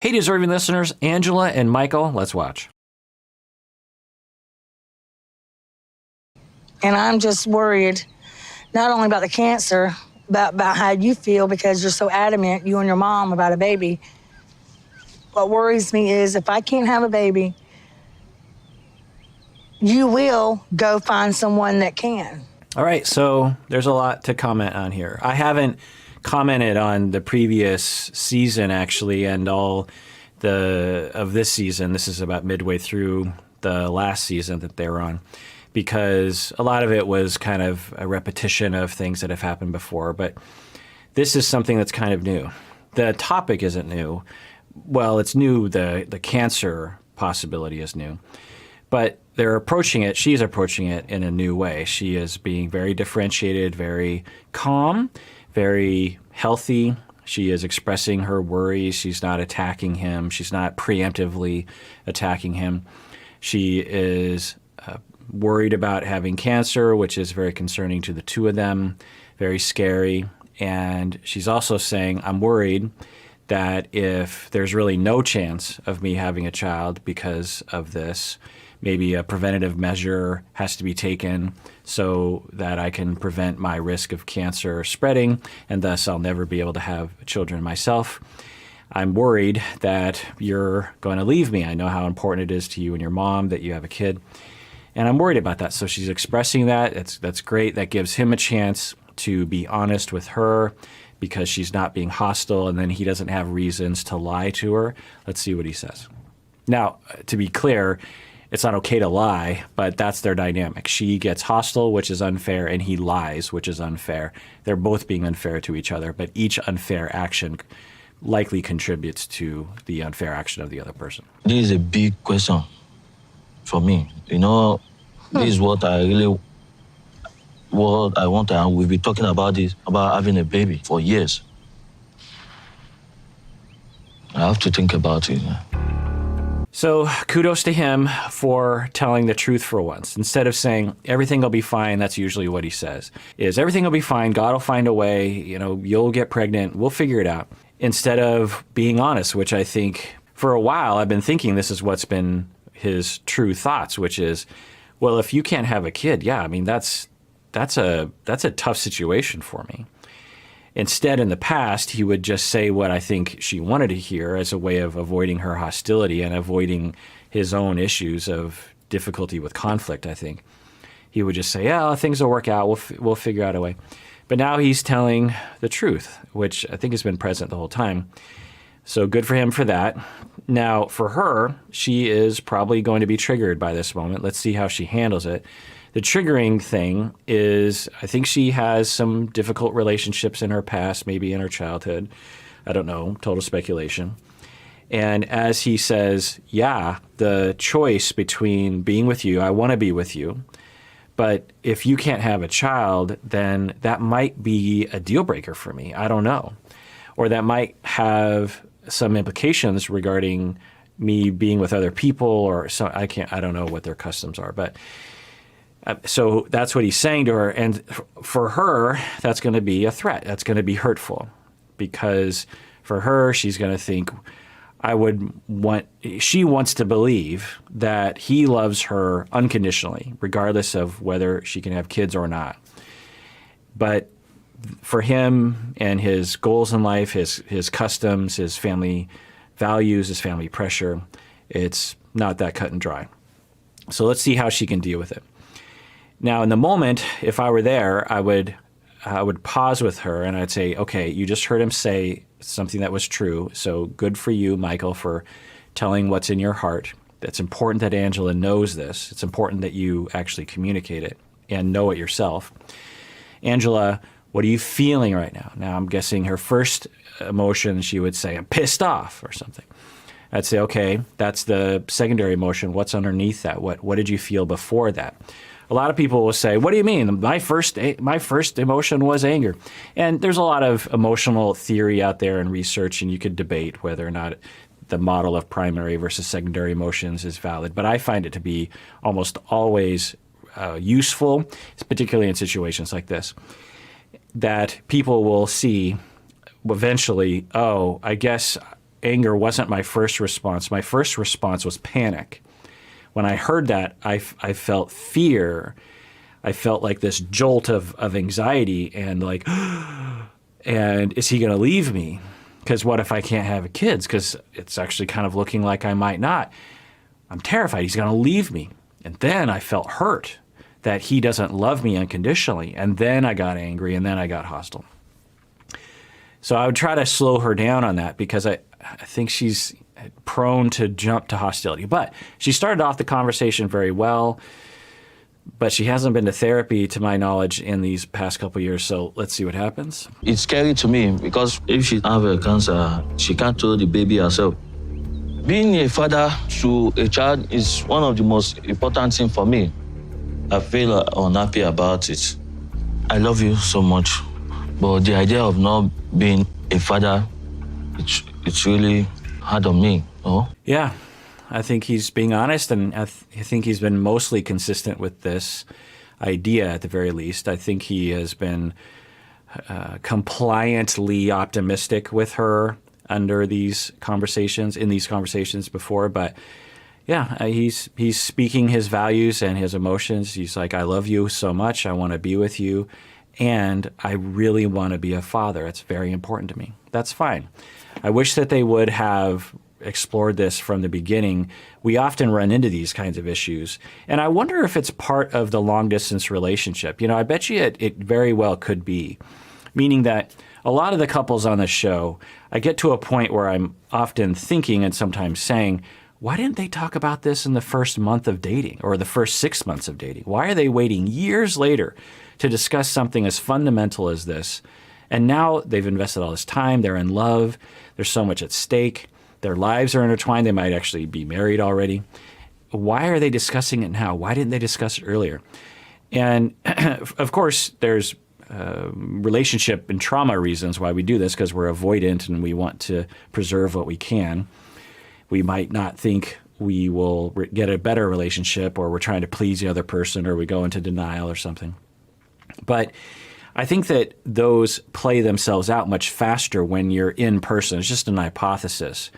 Hey, deserving listeners, Angela and Michael, let's watch. And I'm just worried, not only about the cancer, about how you feel because you're so adamant, you and your mom, about a baby. What worries me is if I can't have a baby, you will go find someone that can. All right, so there's a lot to comment on here. I haven't commented on the previous season, actually, and all of this season. This is about midway through the last season that they were on, because a lot of it was kind of a repetition of things that have happened before. But this is something that's kind of new. The topic isn't new. Well, it's new. The cancer possibility is new. But they're approaching it, she's approaching it in a new way. She is being very differentiated, very calm, very healthy. She is expressing her worries. She's not attacking him. She's not preemptively attacking him. She is worried about having cancer, which is very concerning to the two of them, very scary. And she's also saying, I'm worried that if there's really no chance of me having a child because of this, maybe a preventative measure has to be taken so that I can prevent my risk of cancer spreading, and thus I'll never be able to have children myself. I'm worried that you're going to leave me. I know how important it is to you and your mom that you have a kid, and I'm worried about that. So she's expressing that. That's great. That gives him a chance to be honest with her because she's not being hostile, and then he doesn't have reasons to lie to her. Let's see what he says. Now, to be clear, it's not okay to lie, but that's their dynamic. She gets hostile, which is unfair, and he lies, which is unfair. They're both being unfair to each other, but each unfair action likely contributes to the unfair action of the other person. This is a big question for me. This is what I want, and we've been talking about this, about having a baby for years. I have to think about it. So kudos to him for telling the truth for once. Instead of saying, everything will be fine, that's usually what he says, is everything will be fine, God will find a way, you'll get pregnant, we'll figure it out. Instead of being honest, which I think for a while I've been thinking this is what's been his true thoughts, which is, well, if you can't have a kid, that's a tough situation for me. Instead, in the past, he would just say what I think she wanted to hear as a way of avoiding her hostility and avoiding his own issues of difficulty with conflict, I think. He would just say, yeah, things will work out. We'll figure out a way. But now he's telling the truth, which I think has been present the whole time. So good for him for that. Now, for her, she is probably going to be triggered by this moment. Let's see how she handles it. The triggering thing is, I think she has some difficult relationships in her past, maybe in her childhood. I don't know, total speculation. And as he says, yeah, the choice between being with you, I want to be with you, but if you can't have a child, then that might be a deal breaker for me. I don't know. Or that might have some implications regarding me being with other people, or so I don't know what their customs are, but so that's what he's saying to her. And for her, that's going to be a threat. That's going to be hurtful, because for her, she's going to think, she wants to believe that he loves her unconditionally, regardless of whether she can have kids or not. But for him and his goals in life, his customs, his family values, his family pressure, it's not that cut and dry. So let's see how she can deal with it. Now, in the moment, if I were there, I would pause with her and I'd say, okay, you just heard him say something that was true. So good for you, Michael, for telling what's in your heart. It's important that Angela knows this. It's important that you actually communicate it and know it yourself. Angela, what are you feeling right now? Now, I'm guessing her first emotion, she would say, I'm pissed off or something. I'd say, okay, that's the secondary emotion. What's underneath that? What did you feel before that? A lot of people will say, what do you mean? My first emotion was anger. And there's a lot of emotional theory out there and research, and you could debate whether or not the model of primary versus secondary emotions is valid. But I find it to be almost always useful, particularly in situations like this, that people will see eventually, oh, I guess anger wasn't my first response. My first response was panic. When I heard that, I felt fear. I felt like this jolt of anxiety and like, and is he going to leave me? Because what if I can't have kids? Because it's actually kind of looking like I might not. I'm terrified he's going to leave me. And then I felt hurt that he doesn't love me unconditionally. And then I got angry, and then I got hostile. So I would try to slow her down on that because I think she's prone to jump to hostility. But she started off the conversation very well, but she hasn't been to therapy, to my knowledge, in these past couple of years. So let's see what happens. It's scary to me because if she have a cancer, she can't tell the baby herself. Being a father to a child is one of the most important things for me. I feel unhappy about it. I love you so much, but the idea of not being a father, it's really hard on me. Oh? Yeah, I think he's being honest, and I think he's been mostly consistent with this idea at the very least. I think he has been compliantly optimistic with her in these conversations before, but yeah, he's speaking his values and his emotions. He's like, I love you so much. I want to be with you. And I really want to be a father. It's very important to me. That's fine. I wish that they would have explored this from the beginning. We often run into these kinds of issues. And I wonder if it's part of the long-distance relationship. I bet you it very well could be. Meaning that a lot of the couples on the show, I get to a point where I'm often thinking and sometimes saying, why didn't they talk about this in the first month of dating or the first 6 months of dating? Why are they waiting years later to discuss something as fundamental as this? And now they've invested all this time. They're in love. There's so much at stake. Their lives are intertwined. They might actually be married already. Why are they discussing it now? Why didn't they discuss it earlier? And of course, there's relationship and trauma reasons why we do this, because we're avoidant and we want to preserve what we can. We might not think we will get a better relationship, or we're trying to please the other person, or we go into denial or something. But I think that those play themselves out much faster when you're in person. It's just an hypothesis.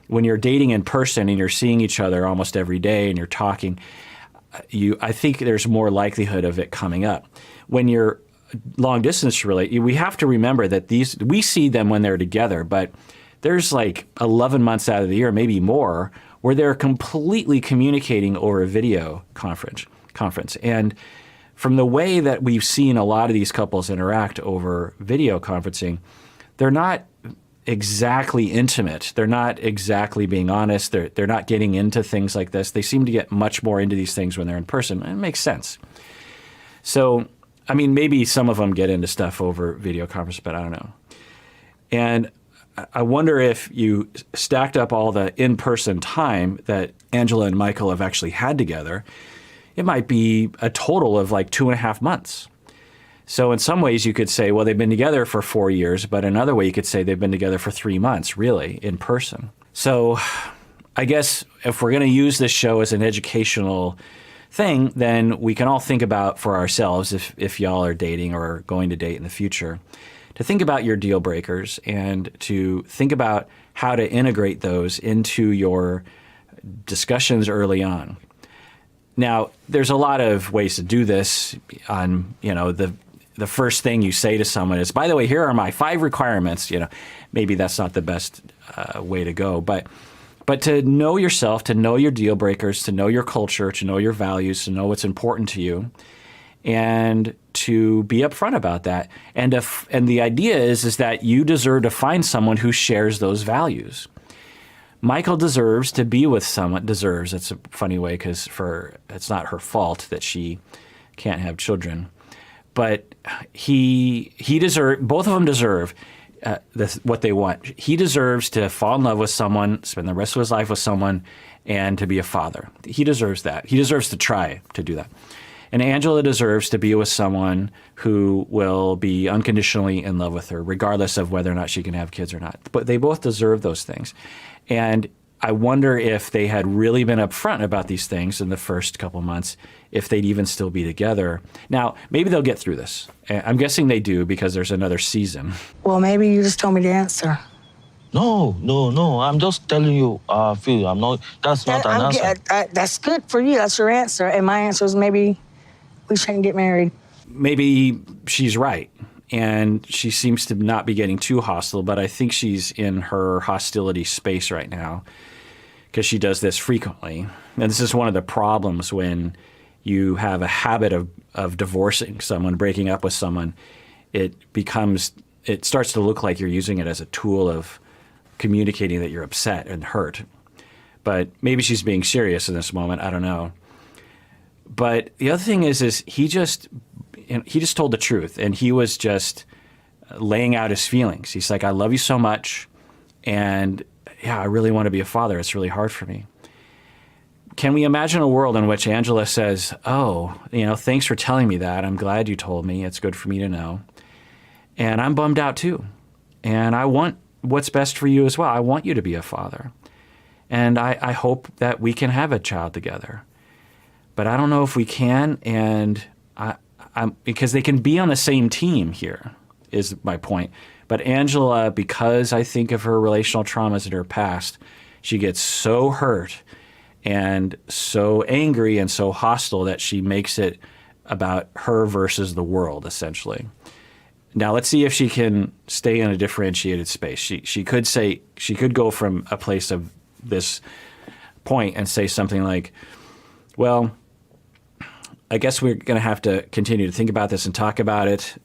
When you're dating in person and you're seeing each other almost every day and you're talking, I think there's more likelihood of it coming up. When you're long distance we have to remember that we see them when they're together, but there's like 11 months out of the year, maybe more, where they're completely communicating over a video conference. And from the way that we've seen a lot of these couples interact over video conferencing, they're not exactly intimate. They're not exactly being honest. They're not getting into things like this. They seem to get much more into these things when they're in person. And it makes sense. So, I mean, maybe some of them get into stuff over video conference, but I don't know. And I wonder if you stacked up all the in-person time that Angela and Michael have actually had together, it might be a total of like 2.5 months. So in some ways you could say, well, they've been together for 4 years, but another way you could say they've been together for 3 months, really, in person. So I guess if we're going to use this show as an educational thing, then we can all think about for ourselves, if y'all are dating or going to date in the future, to think about your deal breakers and to think about how to integrate those into your discussions early on. Now, there's a lot of ways to do this. The first thing you say to someone is, by the way, here are my 5 requirements. Maybe that's not the best way to go, but to know yourself, to know your deal breakers, to know your culture, to know your values, to know what's important to you, and to be upfront about that. And the idea is that you deserve to find someone who shares those values. Michael deserves to be with someone. Deserves. That's a funny way because it's not her fault that she can't have children, but he deserve. Both of them deserve what they want. He deserves to fall in love with someone, spend the rest of his life with someone, and to be a father. He deserves that. He deserves to try to do that. And Angela deserves to be with someone who will be unconditionally in love with her, regardless of whether or not she can have kids or not. But they both deserve those things. And I wonder if they had really been upfront about these things in the first couple months, if they'd even still be together. Now, maybe they'll get through this. I'm guessing they do because there's another season. Well, maybe you just told me the answer. No. I'm just telling you how I feel. I'm not. That's not an answer. That's good for you. That's your answer. And my answer is maybe we shouldn't get married. Maybe she's right, and she seems to not be getting too hostile, but I think she's in her hostility space right now because she does this frequently. And this is one of the problems when you have a habit of divorcing someone, breaking up with someone. It starts to look like you're using it as a tool of communicating that you're upset and hurt. But maybe she's being serious in this moment. I don't know. But the other thing is he just told the truth, and he was just laying out his feelings. He's like, I love you so much, and yeah, I really want to be a father. It's really hard for me. Can we imagine a world in which Angela says, oh, thanks for telling me that. I'm glad you told me. It's good for me to know. And I'm bummed out too. And I want what's best for you as well. I want you to be a father. And I hope that we can have a child together. But I don't know if we can, and because they can be on the same team here, is my point. But Angela, because I think of her relational traumas in her past, she gets so hurt and so angry and so hostile that she makes it about her versus the world, essentially. Now, let's see if she can stay in a differentiated space. She could go from a place of this point and say something like, well, I guess we're going to have to continue to think about this and talk about it.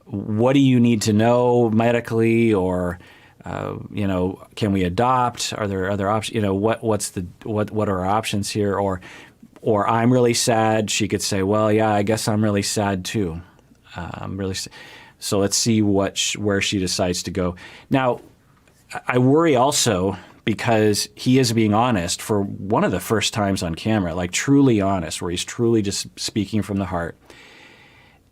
What do you need to know medically, or can we adopt? Are there other options? What are our options here? Or I'm really sad. She could say, well, yeah, I guess I'm really sad too. So let's see where she decides to go. Now, I worry also because he is being honest for one of the first times on camera, like truly honest, where he's truly just speaking from the heart.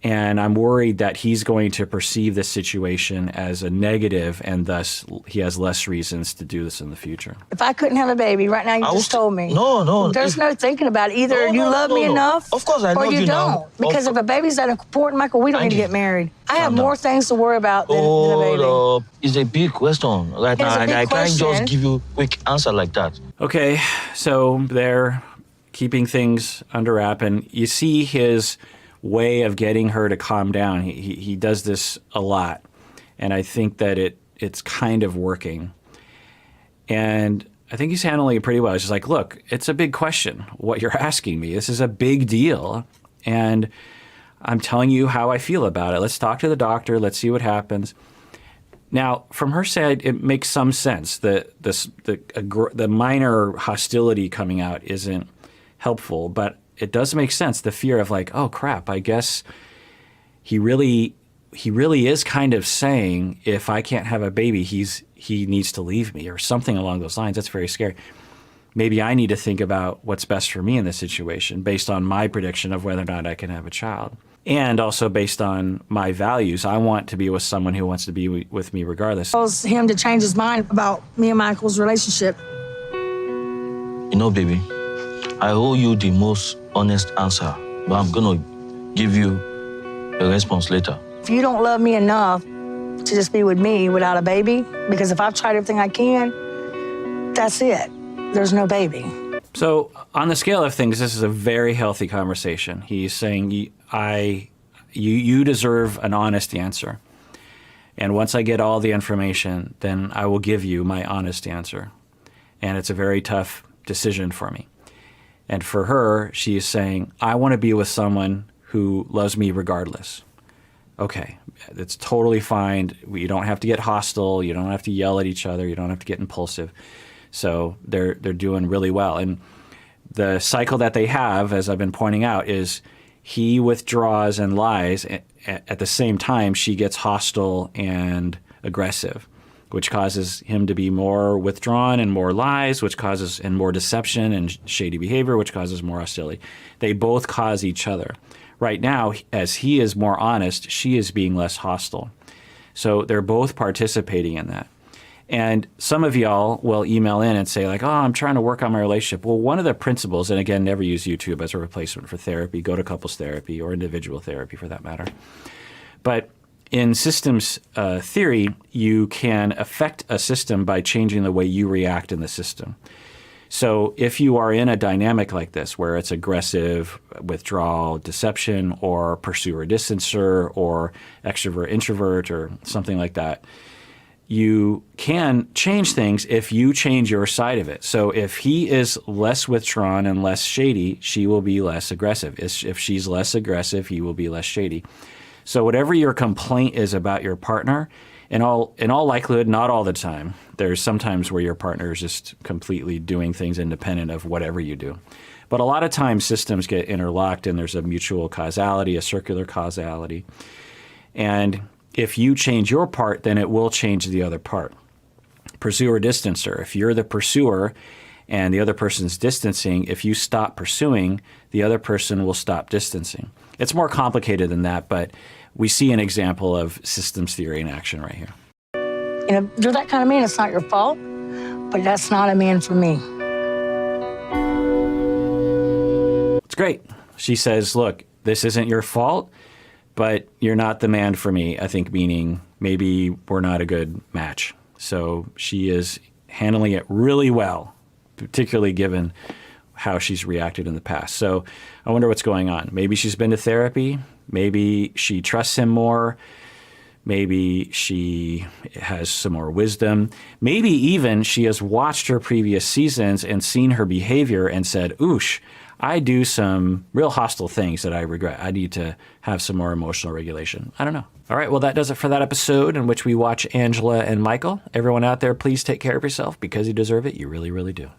And I'm worried that he's going to perceive this situation as a negative, and thus he has less reasons to do this in the future. If I couldn't have a baby, right now you just told me. No. There's no thinking about it. Either you love me enough, of course, I or love you you don't. now. Because if a baby's that important, Michael, we don't need to get married. I have more things to worry about than a baby. It's a big question right now, and I can't just give you a quick answer like that. Okay, so they're keeping things under wrap, and you see his way of getting her to calm down. He does this a lot, and I think that it's kind of working. And I think he's handling it pretty well. He's just like, look, it's a big question, what you're asking me. This is a big deal, and I'm telling you how I feel about it. Let's talk to the doctor. Let's see what happens. Now, from her side, it makes some sense. The minor hostility coming out isn't helpful, but it does make sense. The fear of like, oh crap, I guess he really is kind of saying, if I can't have a baby, he needs to leave me, or something along those lines. That's very scary. Maybe I need to think about what's best for me in this situation based on my prediction of whether or not I can have a child. And also based on my values. I want to be with someone who wants to be with me regardless. Caused him to change his mind about me and Michael's relationship. Baby, I owe you the most honest answer, but I'm going to give you a response later. If you don't love me enough to just be with me without a baby, because if I've tried everything I can, that's it. There's no baby. So on the scale of things, this is a very healthy conversation. He's saying, you deserve an honest answer. And once I get all the information, then I will give you my honest answer. And it's a very tough decision for me. And for her, she is saying, I want to be with someone who loves me regardless. Okay, it's totally fine. You don't have to get hostile. You don't have to yell at each other. You don't have to get impulsive. So they're doing really well. And the cycle that they have, as I've been pointing out, is he withdraws and lies. At the same time, she gets hostile and aggressive, which causes him to be more withdrawn and more lies, and more deception and shady behavior, which causes more hostility. They both cause each other. Right now, as he is more honest, she is being less hostile. So they're both participating in that. And some of y'all will email in and say like, oh, I'm trying to work on my relationship. Well, one of the principles, and again, never use YouTube as a replacement for therapy. Go to couples therapy or individual therapy for that matter. But in systems theory, you can affect a system by changing the way you react in the system. So if you are in a dynamic like this, where it's aggressive, withdrawal, deception, or pursuer, distancer, or extrovert, introvert, or something like that, you can change things if you change your side of it. So if he is less withdrawn and less shady, she will be less aggressive. If she's less aggressive, he will be less shady. So whatever your complaint is about your partner, in all likelihood, not all the time. There's sometimes where your partner is just completely doing things independent of whatever you do. But a lot of times systems get interlocked and there's a mutual causality, a circular causality. And if you change your part, then it will change the other part. Pursuer distancer. If you're the pursuer and the other person's distancing, if you stop pursuing, the other person will stop distancing. It's more complicated than that, but we see an example of systems theory in action right here. You know, you're that kind of man, it's not your fault, but that's not a man for me. It's great. She says, look, this isn't your fault, but you're not the man for me, I think, meaning maybe we're not a good match. So she is handling it really well, particularly given how she's reacted in the past. So I wonder what's going on. Maybe she's been to therapy. Maybe she trusts him more. Maybe she has some more wisdom. Maybe even she has watched her previous seasons and seen her behavior and said, oosh, I do some real hostile things that I regret. I need to have some more emotional regulation. I don't know. All right, well, that does it for that episode in which we watch Angela and Michael. Everyone out there, please take care of yourself because you deserve it. You really, really do.